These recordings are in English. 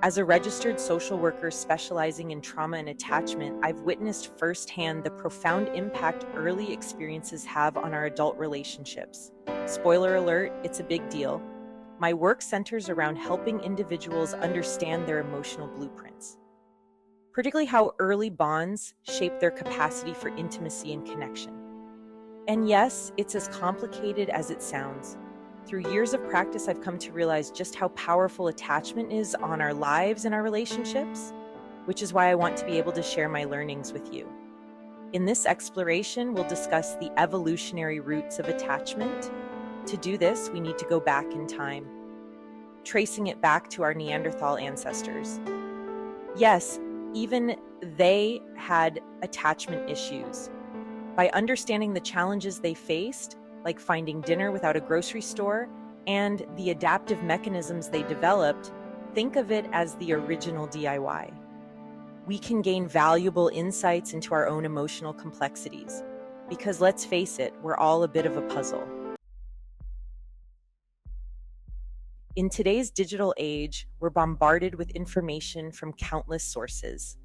As a registered social worker specializing in trauma and attachment, I've witnessed firsthand the profound impact early experiences have on our adult relationships. Spoiler alert, it's a big deal. My work centers around helping individuals understand their emotional blueprints, particularly how early bonds shape their capacity for intimacy and connection. And yes, it's as complicated as it sounds. Through years of practice, I've come to realize just how powerful attachment is on our lives and our relationships, which is why I want to be able to share my learnings with you. In this exploration, we'll discuss the evolutionary roots of attachment. To do this, we need to go back in time, tracing it back to our Neanderthal ancestors. Yes, even they had attachment issues. By understanding the challenges they faced, like finding dinner without a grocery store, and the adaptive mechanisms they developed, think of it as the original DIY. We can gain valuable insights into our own emotional complexities, because let's face it, we're all a bit of a puzzle. In today's digital age, we're bombarded with information from countless sources.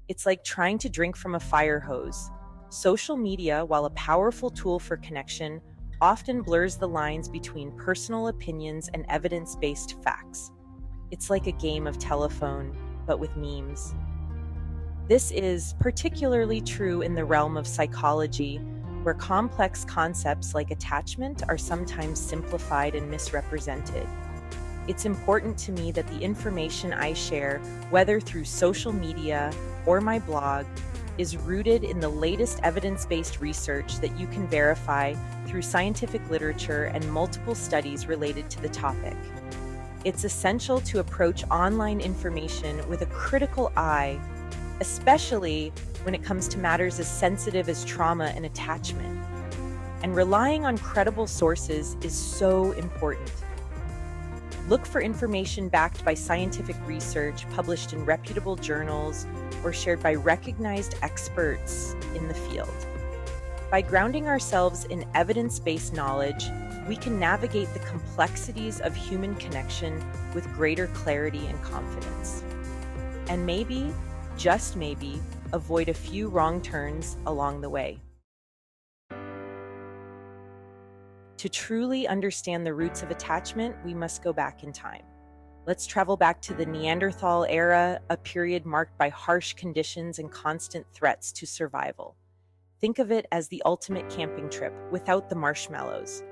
It's like trying to drink from a fire hose. Social media, while a powerful tool for connection, often blurs the lines between personal opinions and evidence-based facts. It's like a game of telephone, but with memes. This is particularly true in the realm of psychology, where complex concepts like attachment are sometimes simplified and misrepresented. It's important to me that the information I share, whether through social media or my blog, is rooted in the latest evidence-based research that you can verify through scientific literature and multiple studies related to the topic. It's essential to approach online information with a critical eye, especially when it comes to matters as sensitive as trauma and attachment. And relying on credible sources is so important. Look for information backed by scientific research, published in reputable journals, or shared by recognized experts in the field. By grounding ourselves in evidence-based knowledge, we can navigate the complexities of human connection with greater clarity and confidence. And maybe, just maybe, avoid a few wrong turns along the way. To truly understand the roots of attachment, we must go back in time. Let's travel back to the Neanderthal era, a period marked by harsh conditions and constant threats to survival. Think of it as the ultimate camping trip without the marshmallows.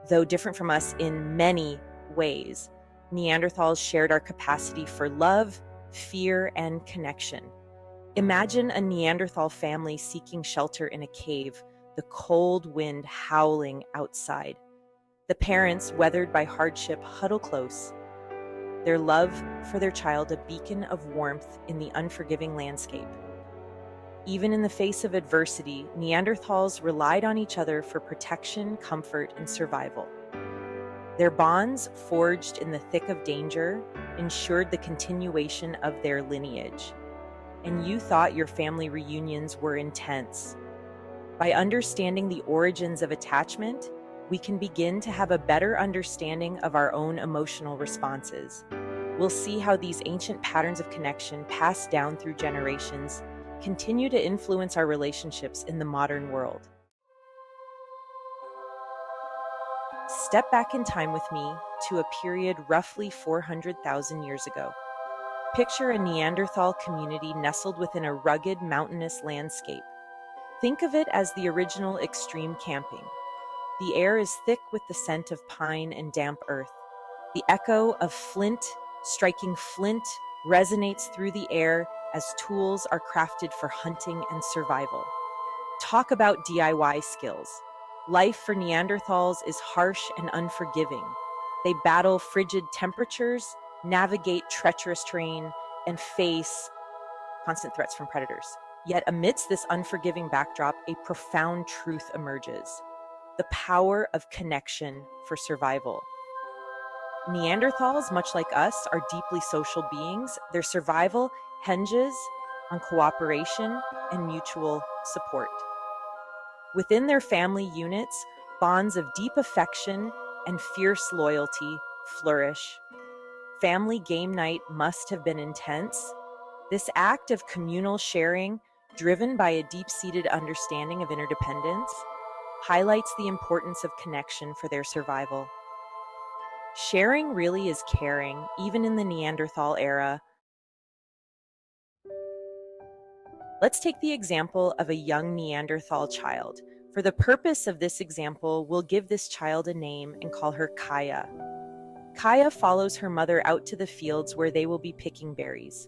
Though different from us in many ways, Neanderthals shared our capacity for love, fear, and connection. Imagine a Neanderthal family seeking shelter in a cave, the cold wind howling outside. The parents, weathered by hardship, huddle close, their love for their child a beacon of warmth in the unforgiving landscape. Even in the face of adversity, Neanderthals relied on each other for protection, comfort, and survival. Their bonds, forged in the thick of danger, ensured the continuation of their lineage. And you thought your family reunions were intense. By understanding the origins of attachment, we can begin to have a better understanding of our own emotional responses. We'll see how these ancient patterns of connection passed down through generations continue to influence our relationships in the modern world. Step back in time with me to a period roughly 400,000 years ago. Picture a Neanderthal community nestled within a rugged, mountainous landscape. Think of it as the original extreme camping. The air is thick with the scent of pine and damp earth. The echo of flint striking flint resonates through the air as tools are crafted for hunting and survival. Talk about DIY skills. Life for Neanderthals is harsh and unforgiving. They battle frigid temperatures, navigate treacherous terrain, and face constant threats from predators. Yet amidst this unforgiving backdrop, a profound truth emerges: the power of connection for survival. Neanderthals, much like us, are deeply social beings. Their survival hinges on cooperation and mutual support. Within their family units, bonds of deep affection and fierce loyalty flourish. Family game night must have been intense. This act of communal sharing, driven by a deep seated understanding of interdependence, highlights the importance of connection for their survival. Sharing really is caring, even in the Neanderthal era. Let's take the example of a young Neanderthal child. For the purpose of this example, we'll give this child a name and call her Kaya. Kaya follows her mother out to the fields where they will be picking berries.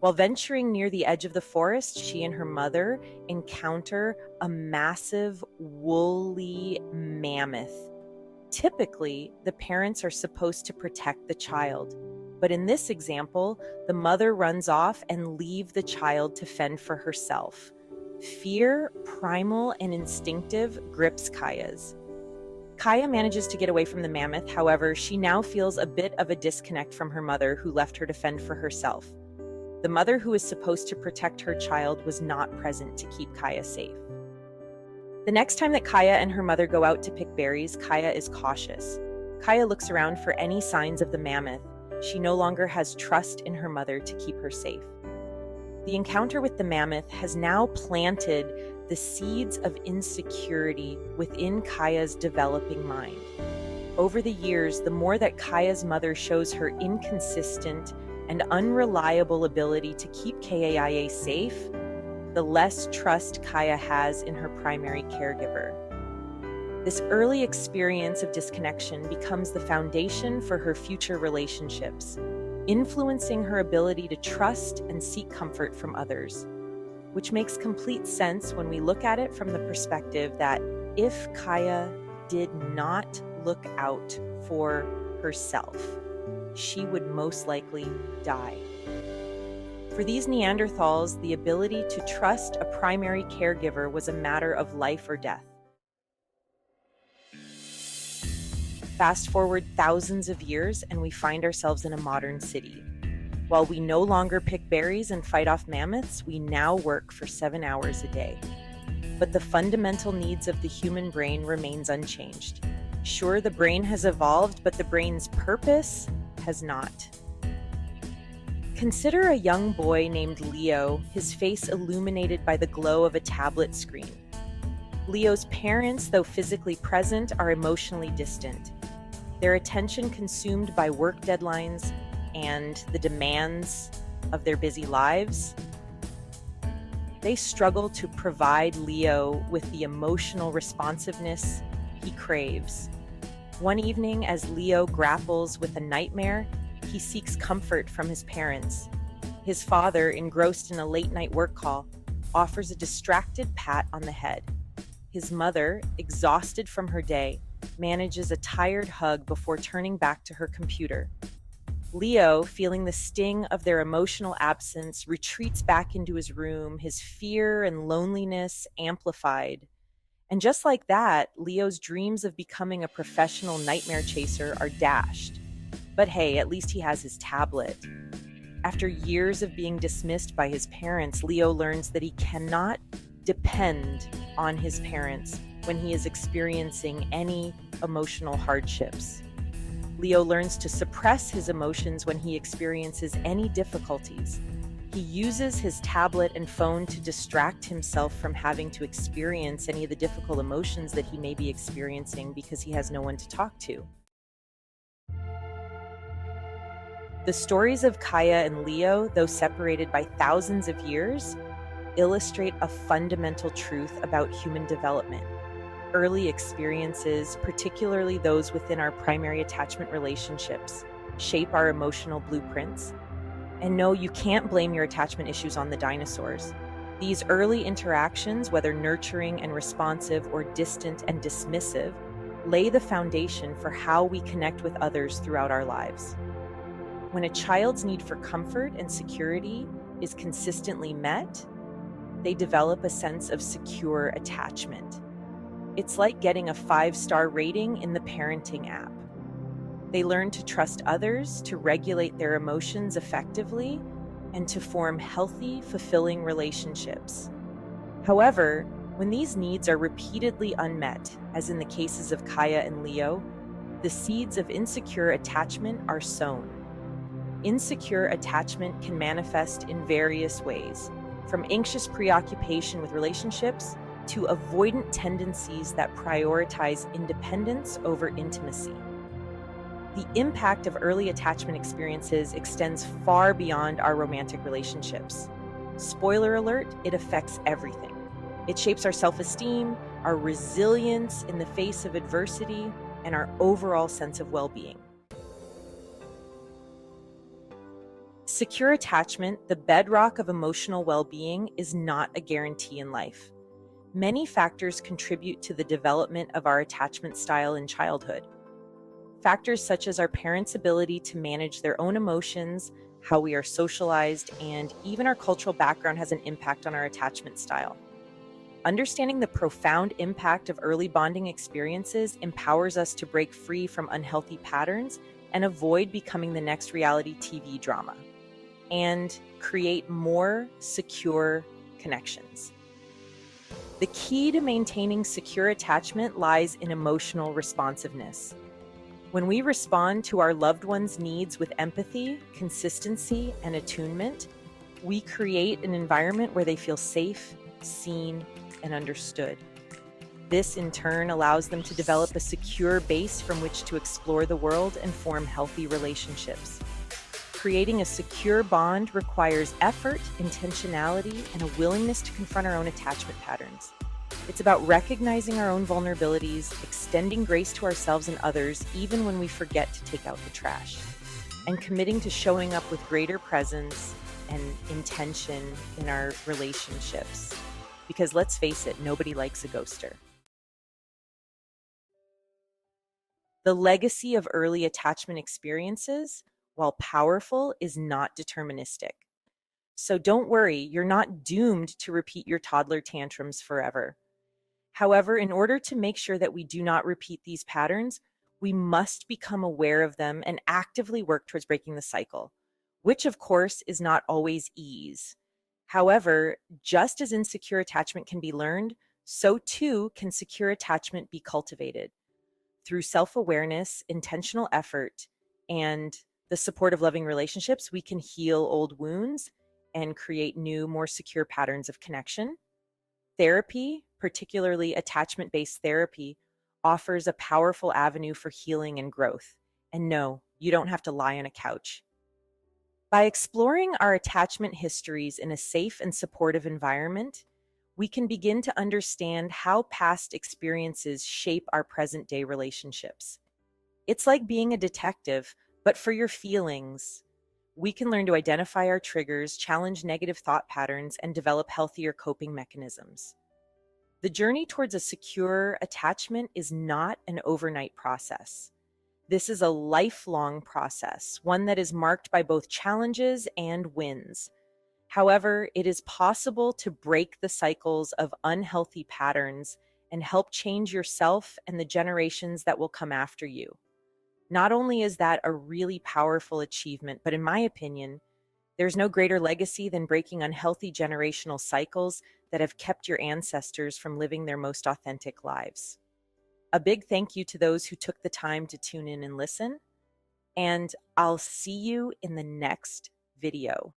While venturing near the edge of the forest, she and her mother encounter a massive woolly mammoth. Typically, the parents are supposed to protect the child, but in this example, the mother runs off and leaves the child to fend for herself. Fear, primal and instinctive, grips Kaya's. Kaya manages to get away from the mammoth. However, she now feels a bit of a disconnect from her mother, who left her to fend for herself. The mother who is supposed to protect her child was not present to keep Kaya safe. The next time that Kaya and her mother go out to pick berries, Kaya is cautious. Kaya looks around for any signs of the mammoth. She no longer has trust in her mother to keep her safe. The encounter with the mammoth has now planted the seeds of insecurity within Kaya's developing mind. Over the years, the more that Kaya's mother shows her inconsistent and unreliable ability to keep Kaya safe, the less trust Kaya has in her primary caregiver. This early experience of disconnection becomes the foundation for her future relationships, influencing her ability to trust and seek comfort from others, which makes complete sense when we look at it from the perspective that if Kaya did not look out for herself, she would most likely die. For these Neanderthals, the ability to trust a primary caregiver was a matter of life or death. Fast forward thousands of years, and we find ourselves in a modern city. While we no longer pick berries and fight off mammoths, we now work for 7 hours a day. But the fundamental needs of the human brain remains unchanged. Sure, the brain has evolved, but the brain's purpose has not. Consider a young boy named Leo, his face illuminated by the glow of a tablet screen. Leo's parents, though physically present, are emotionally distant. Their attention consumed by work deadlines and the demands of their busy lives. They struggle to provide Leo with the emotional responsiveness he craves. One evening, as Leo grapples with a nightmare, he seeks comfort from his parents. His father, engrossed in a late-night work call, offers a distracted pat on the head. His mother, exhausted from her day, manages a tired hug before turning back to her computer. Leo, feeling the sting of their emotional absence, retreats back into his room, his fear and loneliness amplified. And just like that, Leo's dreams of becoming a professional nightmare chaser are dashed. But hey, at least he has his tablet. After years of being dismissed by his parents, Leo learns that he cannot depend on his parents when he is experiencing any emotional hardships. Leo learns to suppress his emotions when he experiences any difficulties. He uses his tablet and phone to distract himself from having to experience any of the difficult emotions that he may be experiencing because he has no one to talk to. The stories of Kaya and Leo, though separated by thousands of years, illustrate a fundamental truth about human development. Early experiences, particularly those within our primary attachment relationships, shape our emotional blueprints. And no, you can't blame your attachment issues on the dinosaurs. These early interactions, whether nurturing and responsive or distant and dismissive, lay the foundation for how we connect with others throughout our lives. When a child's need for comfort and security is consistently met, they develop a sense of secure attachment. It's like getting a 5-star rating in the parenting app. They learn to trust others, to regulate their emotions effectively, and to form healthy, fulfilling relationships. However, when these needs are repeatedly unmet, as in the cases of Kaya and Leo, the seeds of insecure attachment are sown. Insecure attachment can manifest in various ways, from anxious preoccupation with relationships to avoidant tendencies that prioritize independence over intimacy. The impact of early attachment experiences extends far beyond our romantic relationships. Spoiler alert, it affects everything. It shapes our self esteem, our resilience in the face of adversity, and our overall sense of well being. Secure attachment, the bedrock of emotional well being, is not a guarantee in life. Many factors contribute to the development of our attachment style in childhood. Factors such as our parents' ability to manage their own emotions, how we are socialized, and even our cultural background has an impact on our attachment style. Understanding the profound impact of early bonding experiences empowers us to break free from unhealthy patterns and avoid becoming the next reality TV drama, and create more secure connections. The key to maintaining secure attachment lies in emotional responsiveness. When we respond to our loved ones' needs with empathy, consistency, and attunement, we create an environment where they feel safe, seen, and understood. This, in turn, allows them to develop a secure base from which to explore the world and form healthy relationships. Creating a secure bond requires effort, intentionality, and a willingness to confront our own attachment patterns. It's about recognizing our own vulnerabilities, extending grace to ourselves and others, even when we forget to take out the trash, and committing to showing up with greater presence and intention in our relationships. Because let's face it, nobody likes a ghoster. The legacy of early attachment experiences, while powerful, is not deterministic. So don't worry, you're not doomed to repeat your toddler tantrums forever. However, in order to make sure that we do not repeat these patterns, we must become aware of them and actively work towards breaking the cycle, which of course is not always ease. However, just as insecure attachment can be learned, so too can secure attachment be cultivated. Through self-awareness, intentional effort, and the support of loving relationships, we can heal old wounds and create new, more secure patterns of connection. Therapy, particularly attachment-based therapy, offers a powerful avenue for healing and growth. And no, you don't have to lie on a couch. By exploring our attachment histories in a safe and supportive environment, we can begin to understand how past experiences shape our present-day relationships. It's like being a detective, but for your feelings. We can learn to identify our triggers, challenge negative thought patterns, and develop healthier coping mechanisms. The journey towards a secure attachment is not an overnight process. This is a lifelong process, one that is marked by both challenges and wins. However, it is possible to break the cycles of unhealthy patterns and help change yourself and the generations that will come after you. Not only is that a really powerful achievement, but in my opinion, there's no greater legacy than breaking unhealthy generational cycles that have kept your ancestors from living their most authentic lives. A big thank you to those who took the time to tune in and listen, and I'll see you in the next video.